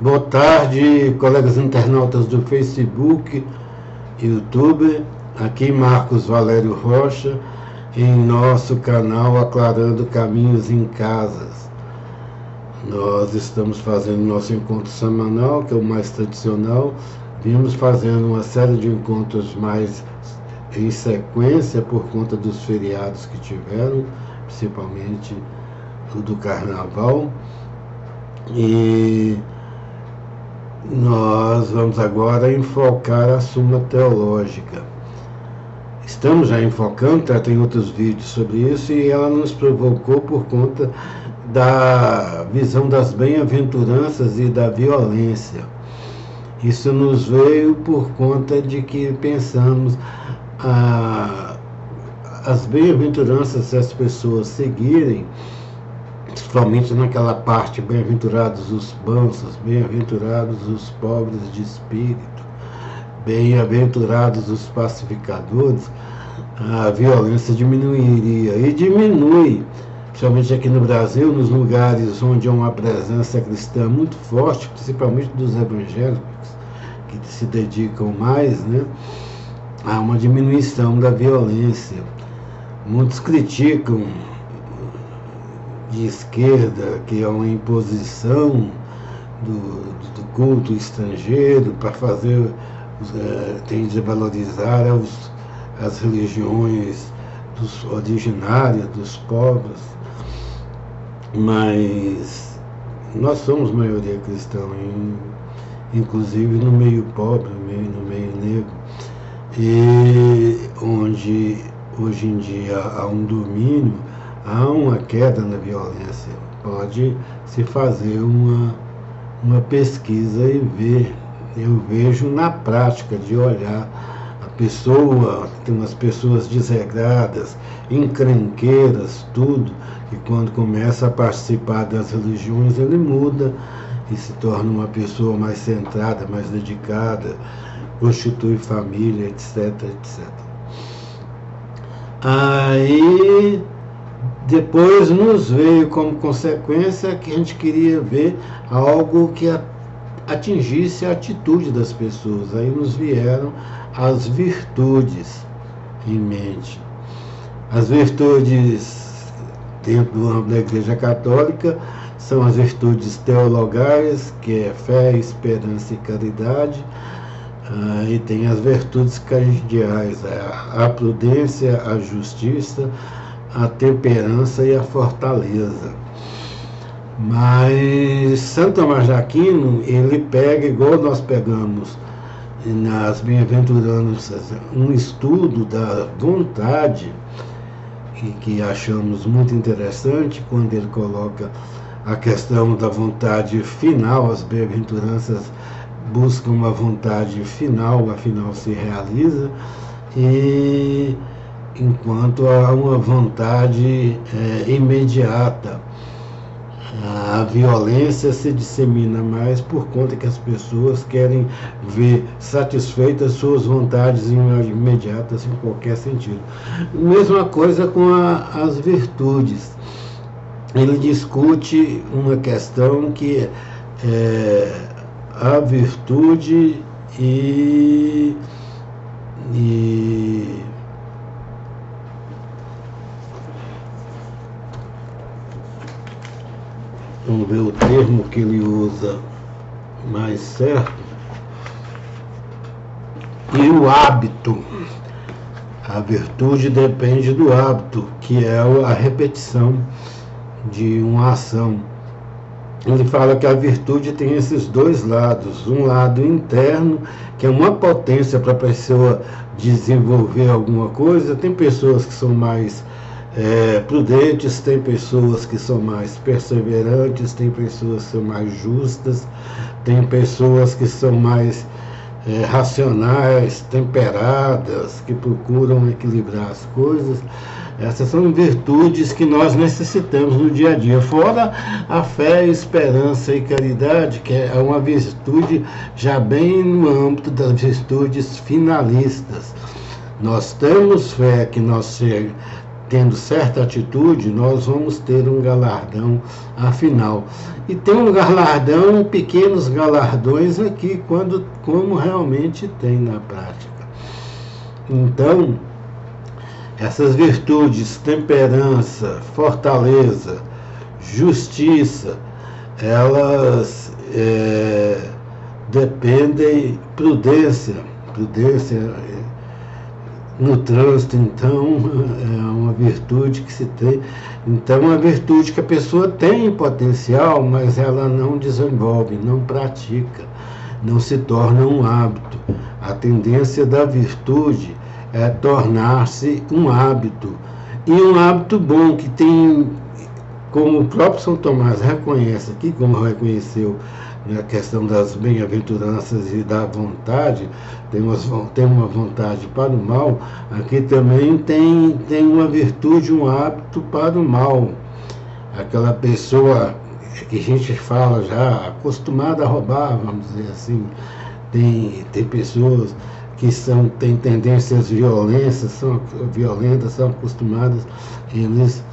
Boa tarde, colegas internautas do Facebook, YouTube. Aqui Marcos Valério Rocha, em nosso canal Aclarando Caminhos em Casas. Nós estamos fazendo nosso encontro semanal, que é o mais tradicional. Vimos fazendo uma série de encontros mais em sequência por conta dos feriados que tiveram, principalmente o do Carnaval. E nós vamos agora enfocar a Suma Teológica. Estamos já enfocando, tem outros vídeos sobre isso, e ela nos provocou por conta da visão das bem-aventuranças e da violência. Isso nos veio por conta de que pensamos as bem-aventuranças, se as pessoas seguirem, principalmente naquela parte, bem-aventurados os mansos, bem-aventurados os pobres de espírito, bem-aventurados os pacificadores, a violência diminuiria, e diminui, principalmente aqui no Brasil, nos lugares onde há uma presença cristã muito forte, principalmente dos evangélicos, que se dedicam mais, há uma diminuição da violência. Muitos criticam de esquerda que é uma imposição do culto estrangeiro para fazer, tem de valorizar as religiões originárias dos povos, mas nós somos maioria cristã, inclusive no meio pobre, no meio negro, e onde hoje em dia há um domínio, há uma queda na violência. Pode se fazer uma pesquisa e ver. Eu vejo na prática de olhar a pessoa, tem umas pessoas desregradas, encrenqueiras, tudo, e quando começa a participar das religiões ele muda e se torna uma pessoa mais centrada, mais dedicada, constitui família, etc, etc. Aí depois nos veio como consequência que a gente queria ver algo que atingisse a atitude das pessoas. Aí nos vieram as virtudes em mente. As virtudes dentro do âmbito da Igreja Católica são as virtudes teologais, que é fé, esperança e caridade. E tem as virtudes cardeais, a prudência, a justiça, a temperança e a fortaleza. Mas Santo Tomás de Aquino, ele pega, igual nós pegamos nas bem-aventuranças, um estudo da vontade, que achamos muito interessante, quando ele coloca a questão da vontade final. As bem-aventuranças buscam uma vontade final, afinal se realiza, e enquanto há uma vontade imediata, a violência se dissemina mais por conta que as pessoas querem ver satisfeitas suas vontades imediatas em qualquer sentido. Mesma coisa com as virtudes. Ele discute uma questão que é a virtude e vamos ver o termo que ele usa mais certo, e o hábito. A virtude depende do hábito, que é a repetição de uma ação. Ele fala que a virtude tem esses dois lados, um lado interno, que é uma potência para a pessoa desenvolver alguma coisa. Tem pessoas que são mais prudentes, tem pessoas que são mais perseverantes, tem pessoas que são mais justas, tem pessoas que são mais racionais, temperadas, que procuram equilibrar as coisas. Essas são virtudes que nós necessitamos no dia a dia, fora a fé, esperança e caridade, que é uma virtude já bem no âmbito das virtudes finalistas. Nós temos fé que nós tendo certa atitude, nós vamos ter um galardão afinal. E tem um galardão, pequenos galardões aqui, como realmente tem na prática. Então, essas virtudes, temperança, fortaleza, justiça, elas dependem, prudência no trânsito, então, é uma virtude que se tem. Então, é uma virtude que a pessoa tem potencial, mas ela não desenvolve, não pratica, não se torna um hábito. A tendência da virtude é tornar-se um hábito, e um hábito bom, que tem, como o próprio São Tomás reconhece aqui, como reconheceu na questão das bem-aventuranças e da vontade, tem uma vontade para o mal, aqui também tem uma virtude, um hábito para o mal. Aquela pessoa que a gente fala já, acostumada a roubar, vamos dizer assim, tem pessoas que têm tendências violentas, são acostumadas, eles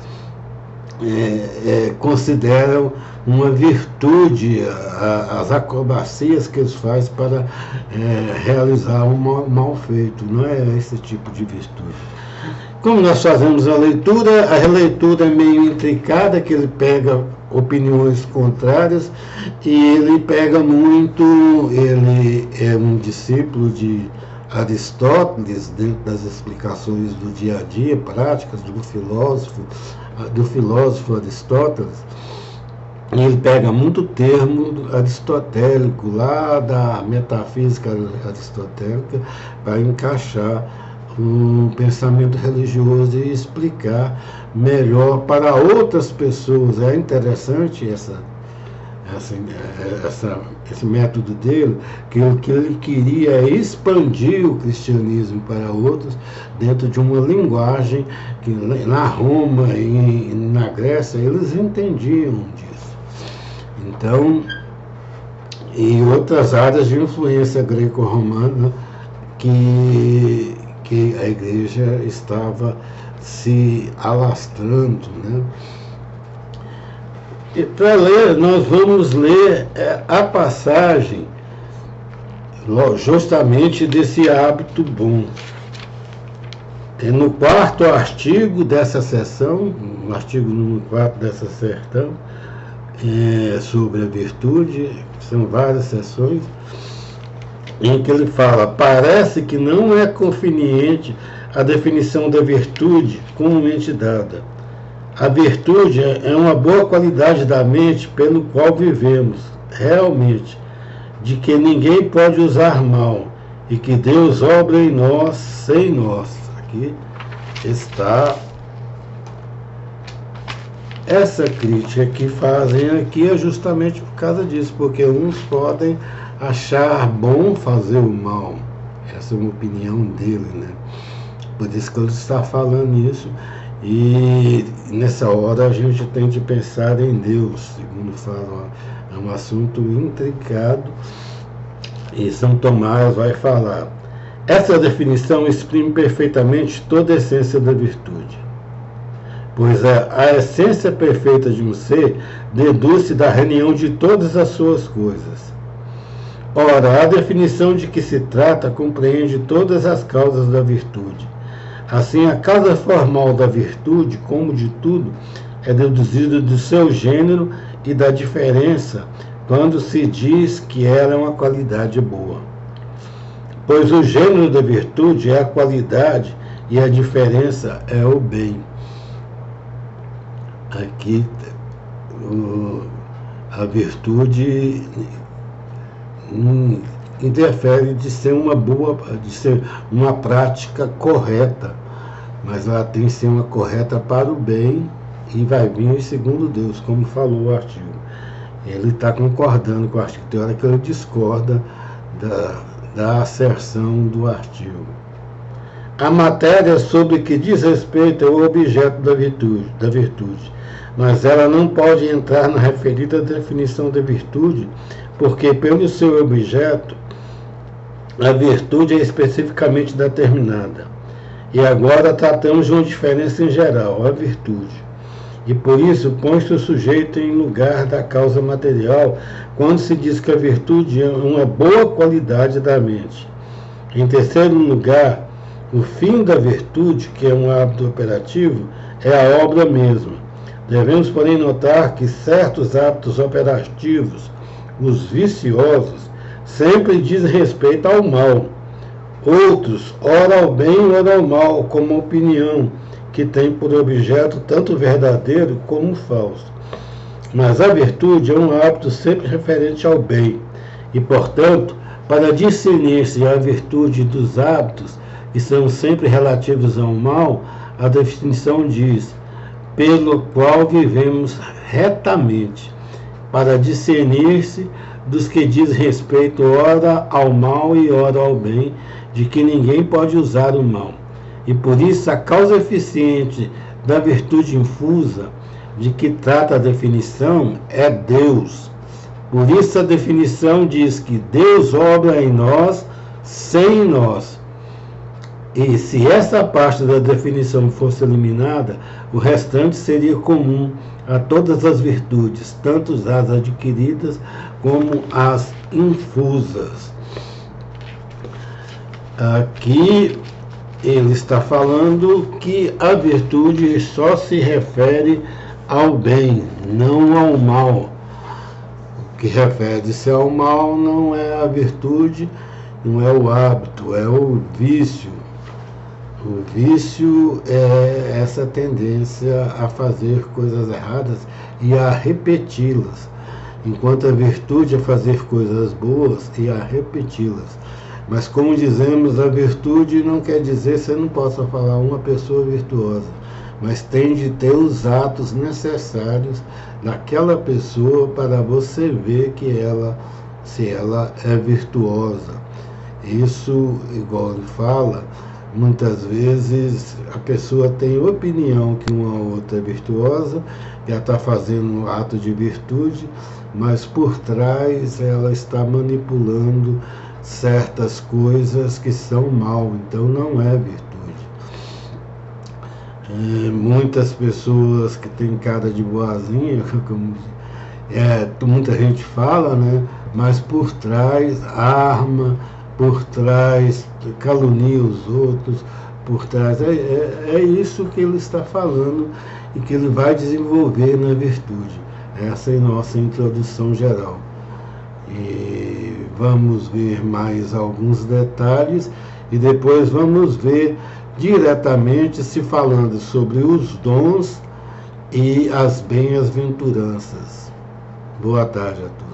consideram uma virtude as acrobacias que eles fazem para realizar um mal feito. Não é esse tipo de virtude. Como nós fazemos a releitura é meio intricada, que ele pega opiniões contrárias e ele pega muito, ele é um discípulo de Aristóteles, dentro das explicações do dia a dia, práticas do filósofo Aristóteles. E ele pega muito termo aristotélico, lá da metafísica aristotélica, para encaixar um pensamento religioso e explicar melhor para outras pessoas. É interessante esse método dele, que o que ele queria é expandir o cristianismo para outros, dentro de uma linguagem que na Roma e na Grécia eles entendiam disso. Então, e outras áreas de influência greco-romana que a igreja estava se alastrando, né? E para ler, nós vamos ler a passagem justamente desse hábito bom. No 4º artigo dessa sessão, no artigo número 4 dessa sessão, sobre a virtude, são várias sessões, em que ele fala: parece que não é conveniente a definição da virtude comumente dada. A virtude é uma boa qualidade da mente pelo qual vivemos, realmente, de que ninguém pode usar mal, e que Deus obra em nós, sem nós. Aqui está essa crítica que fazem aqui, é justamente por causa disso, porque uns podem achar bom fazer o mal. Essa é uma opinião dele, né? Por isso que ele está falando isso. E nessa hora a gente tem de pensar em Deus, segundo fala, é um assunto intricado, e São Tomás vai falar. Essa definição exprime perfeitamente toda a essência da virtude, pois a essência perfeita de um ser deduz-se da reunião de todas as suas coisas. Ora, a definição de que se trata compreende todas as causas da virtude. Assim, a causa formal da virtude, como de tudo, é deduzida do seu gênero e da diferença quando se diz que ela é uma qualidade boa. Pois o gênero da virtude é a qualidade e a diferença é o bem. Aqui, a virtude interfere de ser de ser uma prática correta, mas ela tem que ser uma correta para o bem e vai vir segundo Deus, como falou o artigo. Ele está concordando com o artigo, tem hora que ele discorda da asserção do artigo. A matéria sobre que diz respeito é o objeto da virtude, mas ela não pode entrar na referida definição da virtude, porque pelo seu objeto a virtude é especificamente determinada. E agora tratamos de uma diferença em geral, a virtude. E por isso põe-se o sujeito em lugar da causa material quando se diz que a virtude é uma boa qualidade da mente. Em terceiro lugar, o fim da virtude, que é um hábito operativo, é a obra mesma. Devemos, porém, notar que certos hábitos operativos, os viciosos, sempre dizem respeito ao mal. Outros, ora ao bem, ora ao mal, como opinião, que tem por objeto tanto o verdadeiro como o falso. Mas a virtude é um hábito sempre referente ao bem, e, portanto, para discernir-se a virtude dos hábitos, que são sempre relativos ao mal, a definição diz, pelo qual vivemos retamente, para discernir-se dos que diz respeito ora ao mal e ora ao bem, de que ninguém pode usar o mal. E por isso a causa eficiente da virtude infusa, de que trata a definição, é Deus. Por isso a definição diz que Deus obra em nós, sem nós. E se essa parte da definição fosse eliminada, o restante seria comum a todas as virtudes, tanto as adquiridas como as infusas. Aqui ele está falando que a virtude só se refere ao bem, não ao mal. O que refere-se ao mal não é a virtude, não é o hábito, é o vício. O vício é essa tendência a fazer coisas erradas e a repeti-las, enquanto a virtude é fazer coisas boas e a repeti-las. Mas como dizemos, a virtude não quer dizer que você não possa falar uma pessoa virtuosa, mas tem de ter os atos necessários daquela pessoa para você ver que se ela é virtuosa. Isso, igual ele fala, muitas vezes a pessoa tem opinião que uma ou outra é virtuosa, que ela está fazendo um ato de virtude, mas por trás ela está manipulando certas coisas que são mal, então não é virtude. Muitas pessoas que têm cara de boazinha, como muita gente fala, né? Mas por trás arma, por trás calunia os outros, por trás é isso que ele está falando e que ele vai desenvolver na virtude. Essa é a nossa introdução geral. E vamos ver mais alguns detalhes e depois vamos ver diretamente se falando sobre os dons e as bem-aventuranças. Boa tarde a todos.